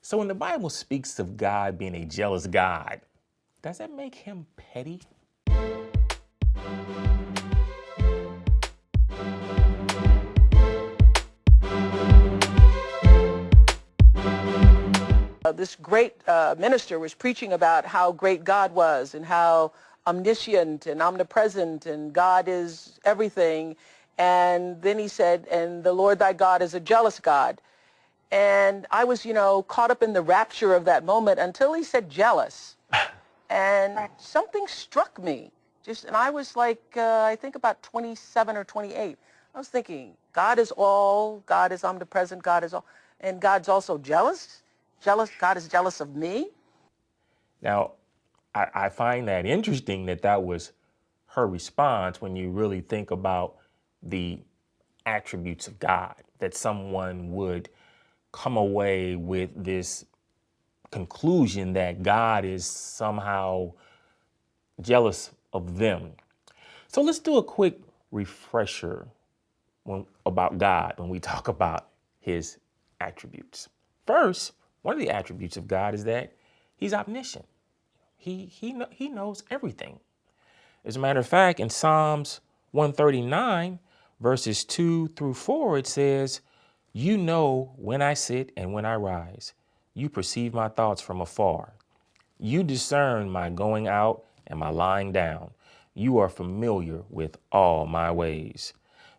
So when the Bible speaks of God being a jealous God, does that make him petty? This great minister was preaching about how great God was and how omniscient and omnipresent and God is everything. And then he said, and the Lord thy God is a jealous God. And I was, caught up in the rapture of that moment until he said jealous. And something struck me. And I was like, I think about 27 or 28. I was thinking, God is all, God is omnipresent, God is all, and God's also jealous. God is jealous of me. Now, I find that interesting that was her response when you really think about the attributes of God, that someone would come away with this conclusion that God is somehow jealous of them. So let's do a quick refresher about God when we talk about his attributes. First, one of the attributes of God is that he's omniscient. He knows everything. As a matter of fact, in Psalms 139, verses 2 through 4, it says, "You know when I sit and when I rise. You perceive my thoughts from afar. You discern my going out and my lying down. You are familiar with all my ways.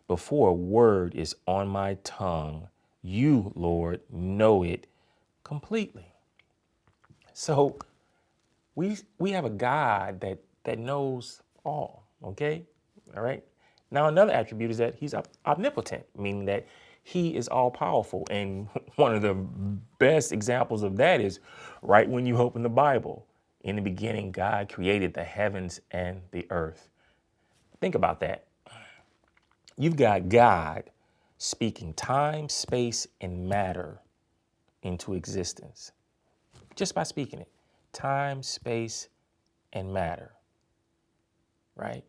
Before a word is on my tongue, you, Lord, know it completely." So we have a God that knows all, okay? All right? Now, another attribute is that he's omnipotent, meaning that he is all powerful. And one of the best examples of that is right when you open the Bible. In the beginning, God created the heavens and the earth. Think about that. You've got God speaking time, space, and matter into existence just by speaking it. Time, space, and matter, right?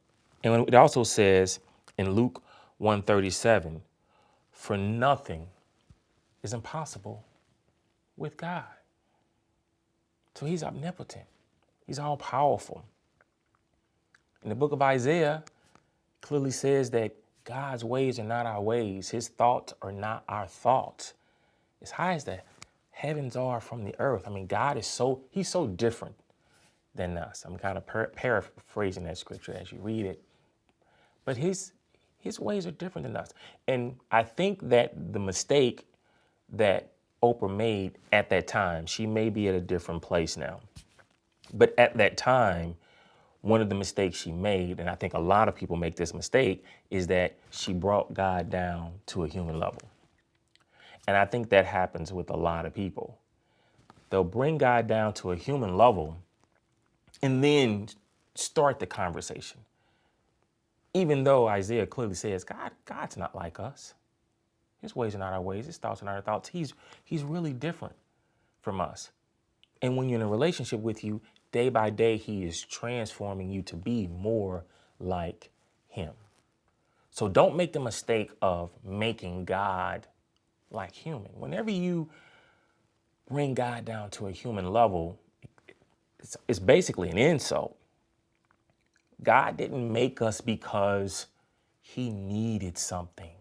And it also says in Luke 1:37, "For nothing is impossible with God." So he's omnipotent. He's all powerful. In the book of Isaiah, clearly says that God's ways are not our ways. His thoughts are not our thoughts. As high as the heavens are from the earth. I mean, God is he's so different than us. I'm kind of paraphrasing that scripture as you read it. But his ways are different than us. And I think that the mistake that Oprah made at that time, she may be at a different place now. But at that time, one of the mistakes she made, and I think a lot of people make this mistake, is that she brought God down to a human level. And I think that happens with a lot of people. They'll bring God down to a human level and then start the conversation. Even though Isaiah clearly says, God's not like us. His ways are not our ways. His thoughts are not our thoughts. He's really different from us. And when you're in a relationship with you, day by day, he is transforming you to be more like him. So don't make the mistake of making God like human. Whenever you bring God down to a human level, it's basically an insult. God didn't make us because he needed something.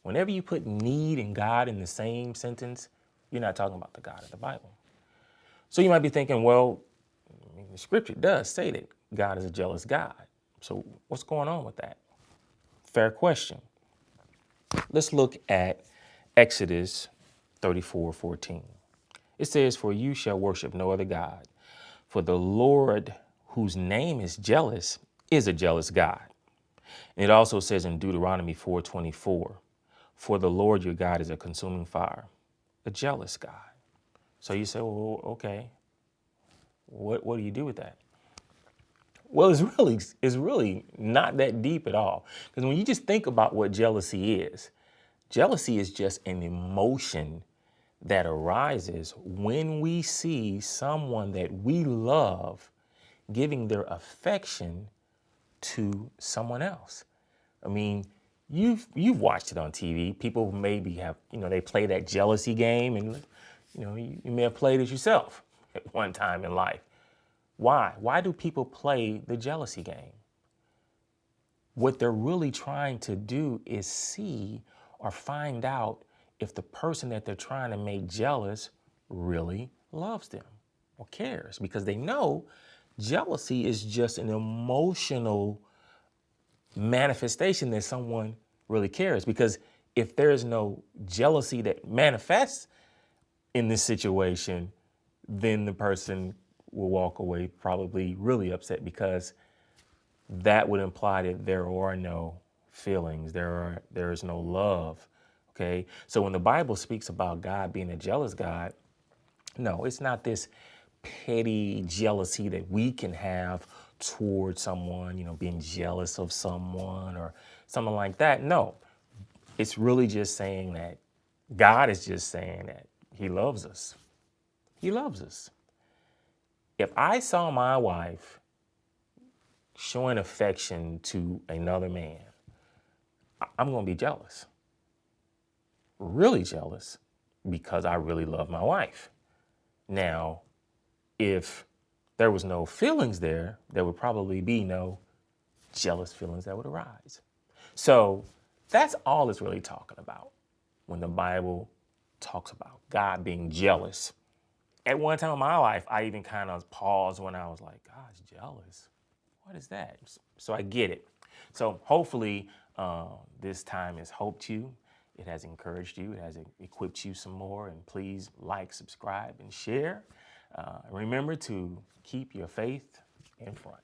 Whenever you put need and God in the same sentence, you're not talking about the God of the Bible. So you might be thinking, well, the scripture does say that God is a jealous God. So what's going on with that? Fair question. Let's look at Exodus 34:14. It says, "For you shall worship no other God, for the Lord, whose name is jealous, is a jealous God." And it also says in Deuteronomy 4:24, "For the Lord your God is a consuming fire," a jealous God. So you say, well, okay, what do you do with that? Well, it's really not that deep at all. Because when you just think about what jealousy is just an emotion that arises when we see someone that we love giving their affection to someone else. I mean, you've watched it on TV. People maybe have, they play that jealousy game and you may have played it yourself at one time in life. Why? Why do people play the jealousy game? What they're really trying to do is see or find out if the person that they're trying to make jealous really loves them or cares, because they know jealousy is just an emotional manifestation that someone really cares. Because if there is no jealousy that manifests in this situation, then the person will walk away probably really upset, because that would imply that there are no feelings, there is no love. Okay, so when the Bible speaks about God being a jealous God, no, it's not this petty jealousy that we can have towards someone, being jealous of someone or something like that. No, it's really just saying that God is just saying that he loves us. He loves us. If I saw my wife showing affection to another man, I'm going to be jealous. Really jealous, because I really love my wife. Now, if there was no feelings there would probably be no jealous feelings that would arise. So that's all it's really talking about when the Bible talks about God being jealous. At one time in my life, I even kind of paused when I was like, God's jealous. What is that? So I get it. So hopefully this time has helped you. It has encouraged you. It has equipped you some more. And please like, subscribe, and share. Remember to keep your faith in front.